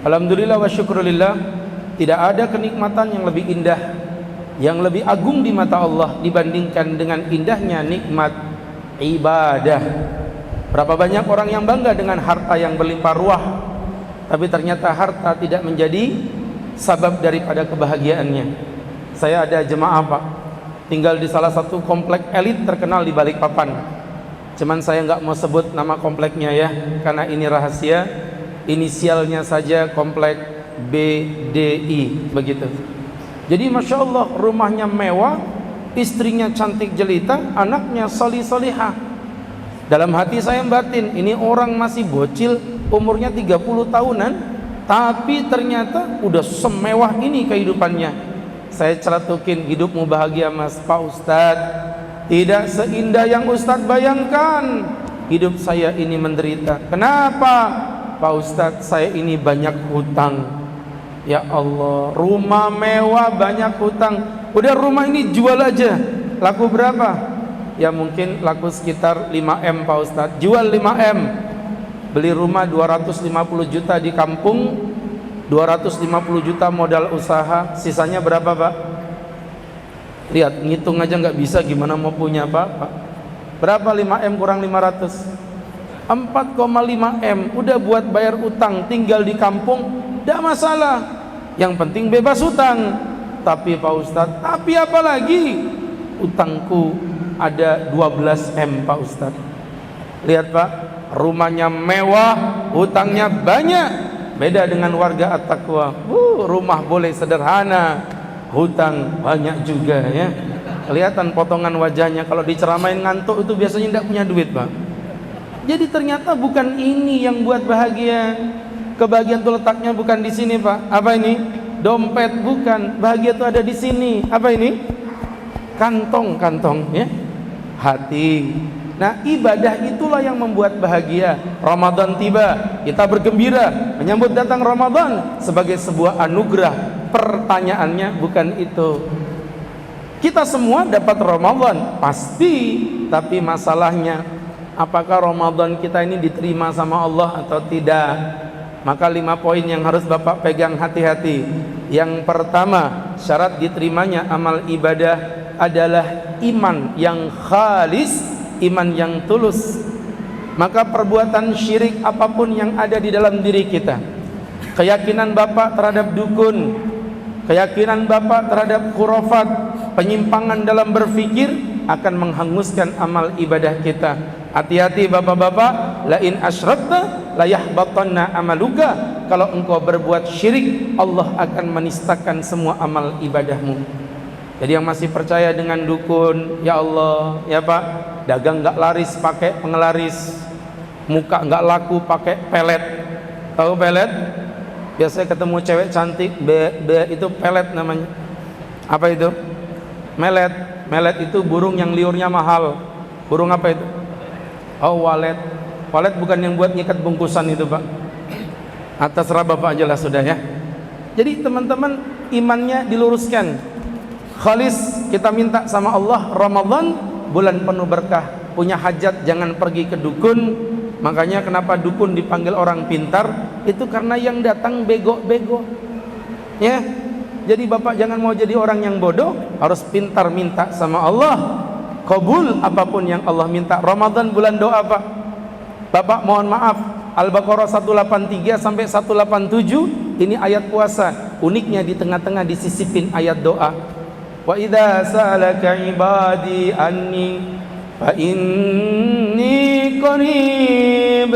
Alhamdulillah wa syukrulillah, tidak ada kenikmatan yang lebih indah, yang lebih agung di mata Allah dibandingkan dengan indahnya nikmat ibadah. Berapa banyak orang yang bangga dengan harta yang berlimpah ruah, tapi ternyata harta tidak menjadi sabab daripada kebahagiaannya. Saya ada jemaah Pak, tinggal di salah satu komplek elit terkenal di Balikpapan. Cuman saya nggak mau sebut nama kompleknya ya, karena ini rahasia. Inisialnya saja komplek BDI begitu. Jadi Masya Allah, rumahnya mewah, istrinya cantik jelita, anaknya solih-solihah. Dalam hati saya batin, ini orang masih bocil, umurnya 30 tahunan, tapi ternyata udah semewah ini kehidupannya. Saya celatukin, hidupmu bahagia Mas. Pak Ustadz, tidak seindah yang Ustadz bayangkan. Hidup saya ini menderita. Kenapa? Pak Ustadz, saya ini banyak hutang. Ya Allah, rumah mewah banyak hutang. Udah rumah ini jual aja. Laku berapa? Ya mungkin laku sekitar 5M Pak Ustadz. Jual 5M. Beli rumah 250 juta di kampung, 250 juta modal usaha. Sisanya berapa Pak? Lihat, ngitung aja nggak bisa, gimana mau punya Pak? Berapa 5M kurang 500? 4,5M. Udah buat bayar utang, tinggal di kampung, tidak masalah. Yang penting bebas utang. Tapi Pak Ustadz, tapi apa lagi? Utangku ada 12M Pak Ustadz. Lihat Pak, rumahnya mewah, hutangnya banyak. Beda dengan warga At-Taqwa. Rumah boleh sederhana, hutang banyak juga ya. Kelihatan potongan wajahnya. Kalau diceramain ngantuk itu biasanya tidak punya duit Pak. Jadi ternyata bukan ini yang buat bahagia. Kebahagiaan itu letaknya bukan di sini Pak. Apa ini? Dompet bukan. Bahagia itu ada di sini. Apa ini? Kantong ya. Hati. Nah, ibadah itulah yang membuat bahagia. Ramadan tiba, kita bergembira menyambut datang Ramadan sebagai sebuah anugerah. Pertanyaannya bukan itu. Kita semua dapat Ramadan pasti, tapi masalahnya apakah Ramadan kita ini diterima sama Allah atau tidak? Maka 5 poin yang harus Bapak pegang hati-hati. Yang pertama, syarat diterimanya amal ibadah adalah iman yang khalis, iman yang tulus. Maka perbuatan syirik apapun yang ada di dalam diri kita, keyakinan Bapak terhadap dukun, keyakinan Bapak terhadap khurafat, penyimpangan dalam berfikir akan menghanguskan amal ibadah kita. Hati-hati bapak-bapak, la in asyrakta la yahbatanna amaluka. Kalau engkau berbuat syirik, Allah akan menistakan semua amal ibadahmu. Jadi yang masih percaya dengan dukun, ya Allah, ya Pak, dagang enggak laris pakai pengelaris, muka enggak laku pakai pelet. Tahu pelet? Biasanya ketemu cewek cantik, itu pelet namanya. Apa itu? Melet. Melet itu burung yang liurnya mahal. Burung apa itu? Oh, walet. Walet bukan yang buat ngikat bungkusan itu Pak. Atas Bapak aja lah sudah ya. Jadi teman-teman, imannya diluruskan. Khalis, kita minta sama Allah, Ramadan bulan penuh berkah. Punya hajat jangan pergi ke dukun. Makanya kenapa dukun dipanggil orang pintar? Itu karena yang datang bego-bego. Ya. Jadi Bapak jangan mau jadi orang yang bodoh, harus pintar minta sama Allah. Qabul apapun yang Allah minta. Ramadan bulan doa Pak. Bapak mohon maaf, Al-Baqarah 183 sampai 187 ini ayat puasa. Uniknya di tengah-tengah disisipin ayat doa. Wa idza sa'alaka ibadi anni fa inni qarib.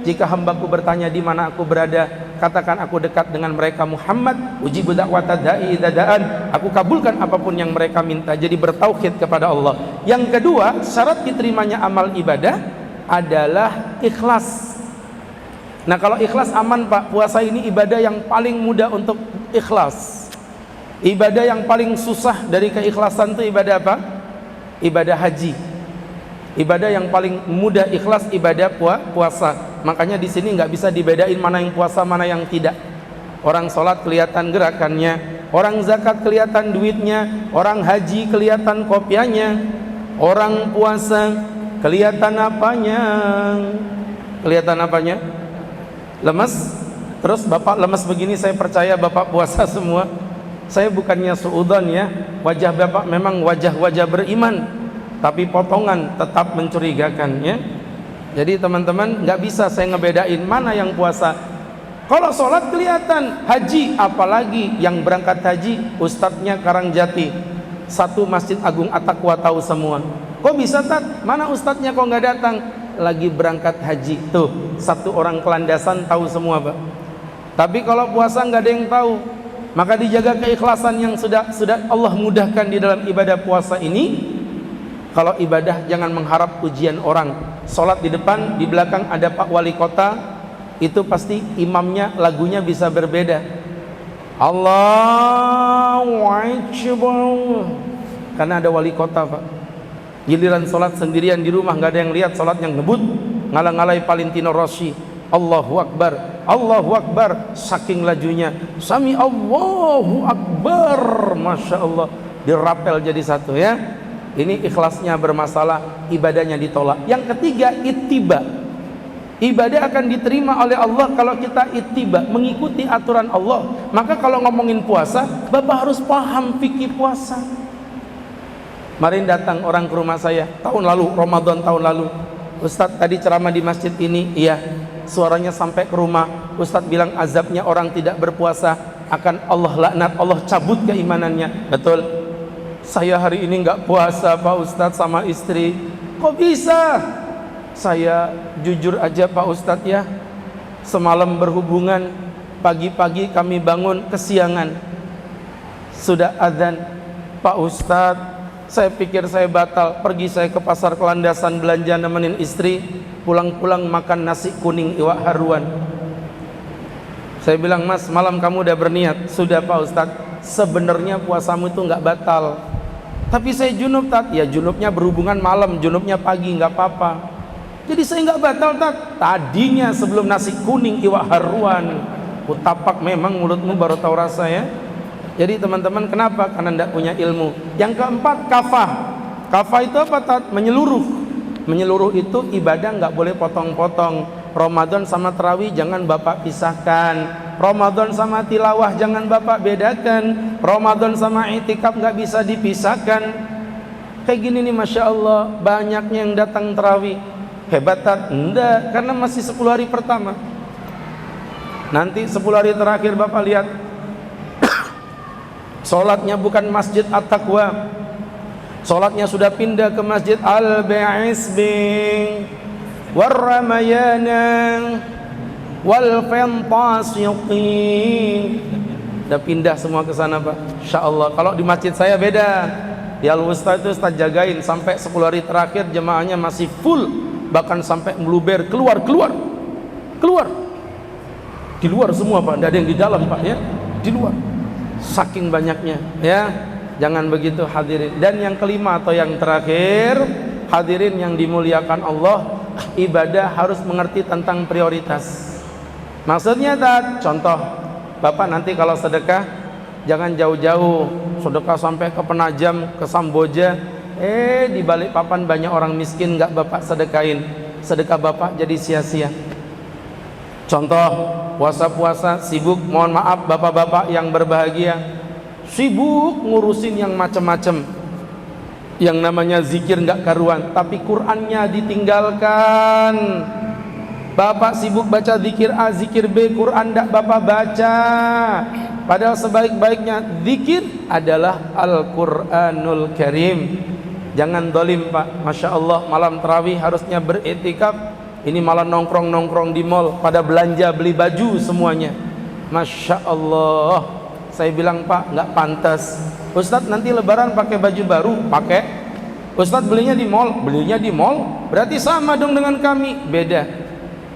Jika hambaku bertanya di mana aku berada, katakan aku dekat dengan mereka Muhammad. Ujibu da'wata da'i idza da'an. Aku kabulkan apapun yang mereka minta. Jadi bertauhid kepada Allah. Yang kedua, syarat diterimanya amal ibadah adalah ikhlas. Nah, kalau ikhlas aman Pak. Puasa ini ibadah yang paling mudah untuk ikhlas. Ibadah yang paling susah dari keikhlasan itu ibadah apa? Ibadah haji. Ibadah yang paling mudah ikhlas ibadah puasa. Makanya di sini nggak bisa dibedain mana yang puasa mana yang tidak. Orang sholat kelihatan gerakannya, orang zakat kelihatan duitnya, orang haji kelihatan kopiahnya, orang puasa kelihatan apanya? Kelihatan apanya? Lemes, Terus bapak lemes begini, saya percaya bapak puasa semua. Saya bukannya suudzon ya, wajah bapak memang wajah-wajah beriman, tapi potongan tetap mencurigakan ya. Jadi teman-teman, nggak bisa saya ngebedain mana yang puasa. Kalau sholat kelihatan, haji apalagi yang berangkat haji ustadznya Karangjati, satu Masjid Agung At-Taqwa tahu semua. Kok bisa Tat? Mana ustadznya kok nggak datang? Lagi berangkat haji. Tuh, satu orang kelandasan tahu semua Pak. Tapi kalau puasa nggak ada yang tahu, maka dijaga keikhlasan yang sudah Allah mudahkan di dalam ibadah puasa ini. Kalau ibadah jangan mengharap pujian orang. Sholat di depan, di belakang ada Pak Wali Kota, itu pasti imamnya lagunya bisa berbeda. Allahu Akbar, karena ada wali kota Pak. Giliran sholat sendirian di rumah, nggak ada yang lihat, sholat yang ngebut, ngalang-ngalai Valentino Rossi. Allahu Akbar, Allahu Akbar, saking lajunya. Sami Allahu Akbar, Masya Allah, dirapel jadi satu ya. Ini ikhlasnya bermasalah, ibadahnya ditolak. Yang ketiga, ittiba. Ibadah akan diterima oleh Allah kalau kita ittiba, mengikuti aturan Allah. Maka kalau ngomongin puasa, Bapak harus paham fikih puasa. Kemarin datang orang ke rumah saya, tahun lalu, Ramadan tahun lalu. Ustadz tadi ceramah di masjid ini, iya. Suaranya sampai ke rumah. Ustadz bilang azabnya orang tidak berpuasa akan Allah laknat, Allah cabut keimanannya. Betul. Saya hari ini nggak puasa Pak Ustadz sama istri. Kok bisa? Saya jujur aja Pak Ustadz ya, semalam berhubungan, pagi-pagi kami bangun kesiangan, sudah adzan. Pak Ustadz, saya pikir saya batal, pergi saya ke pasar Kelandasan belanja nemenin istri, pulang-pulang makan nasi kuning iwak haruan. Saya bilang, Mas, malam kamu udah berniat? Sudah Pak Ustadz. Sebenarnya puasamu itu nggak batal, tapi saya junub Tat. Ya junubnya berhubungan malam, junubnya pagi nggak apa-apa. Jadi saya nggak batal Tat. Tadinya sebelum nasi kuning iwak haruan, kutapak memang mulutmu baru tahu rasa ya. Jadi teman-teman, kenapa? Karena tidak punya ilmu. Yang keempat, kafah. Kafah itu apa Tat? Menyeluruh. Menyeluruh itu ibadah nggak boleh potong-potong. Ramadan sama tarawih jangan Bapak pisahkan. Ramadan sama tilawah jangan Bapak bedakan. Ramadan sama i'tikaf nggak bisa dipisahkan. Kayak gini nih, Masya Allah, banyaknya yang datang tarawih. Hebat Tat? Enggak, karena masih 10 hari pertama. Nanti 10 hari terakhir Bapak lihat, sholatnya bukan Masjid At-Taqwa, sholatnya sudah pindah ke Masjid Al-Ba'isbing War-Ramayana Wal-Fantasiqin. Udah pindah semua ke sana Pak. Insya Allah. Kalau di masjid saya beda. Di Al-Wusta itu Ustaz jagain sampai 10 hari terakhir jemaahnya masih full, bahkan sampai meluber keluar. Di luar semua Pak, tidak ada yang di dalam Pak ya. Di luar. Saking banyaknya ya. Jangan begitu hadirin. Dan yang kelima atau yang terakhir, hadirin yang dimuliakan Allah, ibadah harus mengerti tentang prioritas. Maksudnya contoh, Bapak nanti kalau sedekah jangan jauh-jauh, sedekah sampai ke Penajam, ke Samboja, di Balikpapan banyak orang miskin nggak Bapak sedekahin, sedekah Bapak jadi sia-sia. Contoh, puasa-puasa sibuk, mohon maaf bapak-bapak yang berbahagia, sibuk ngurusin yang macam-macam, yang namanya zikir nggak karuan, tapi Qur'annya ditinggalkan. Bapak sibuk baca zikir A, zikir B, Quran nggak Bapak baca. Padahal sebaik-baiknya zikir adalah Al-Quranul Karim. Jangan dolim Pak. Masya Allah, malam tarawih harusnya beriktikaf, ini malah nongkrong-nongkrong di mall, pada belanja beli baju semuanya. Masya Allah. Saya bilang Pak, nggak pantas. Ustadz nanti lebaran pakai baju baru, pakai. Ustadz belinya di mall, berarti sama dong dengan kami. Beda.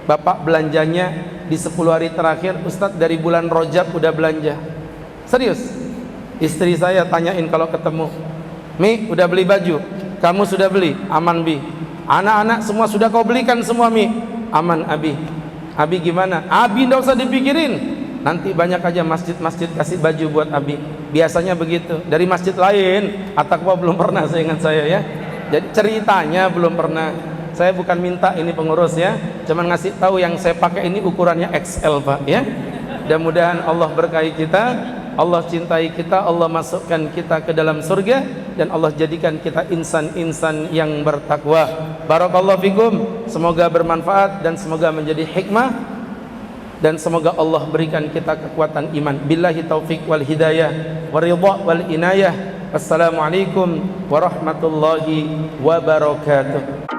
Bapak belanjanya di 10 hari terakhir, Ustadz dari bulan Rajab udah belanja. Serius. Istri saya tanyain kalau ketemu, Mi udah beli baju? Kamu sudah beli? Aman Bi. Anak-anak semua sudah kau belikan semua Mi? Aman Abi. Abi gimana? Abi nggak usah dipikirin, nanti banyak aja masjid-masjid kasih baju buat Abi. Biasanya begitu. Dari masjid lain, At-Taqwa belum pernah, seingat saya ya. Jadi ceritanya belum pernah. Saya bukan minta ini pengurus ya, cuman ngasih tahu yang saya pakai ini ukurannya XL Pak ya. Mudah-mudahan Allah berkahi kita, Allah cintai kita, Allah masukkan kita ke dalam surga, dan Allah jadikan kita insan-insan yang bertakwa. Barakallahu fikum. Semoga bermanfaat dan semoga menjadi hikmah, dan semoga Allah berikan kita kekuatan iman. Billahi taufik wal hidayah wa ridha wal inayah. Assalamualaikum warahmatullahi wabarakatuh.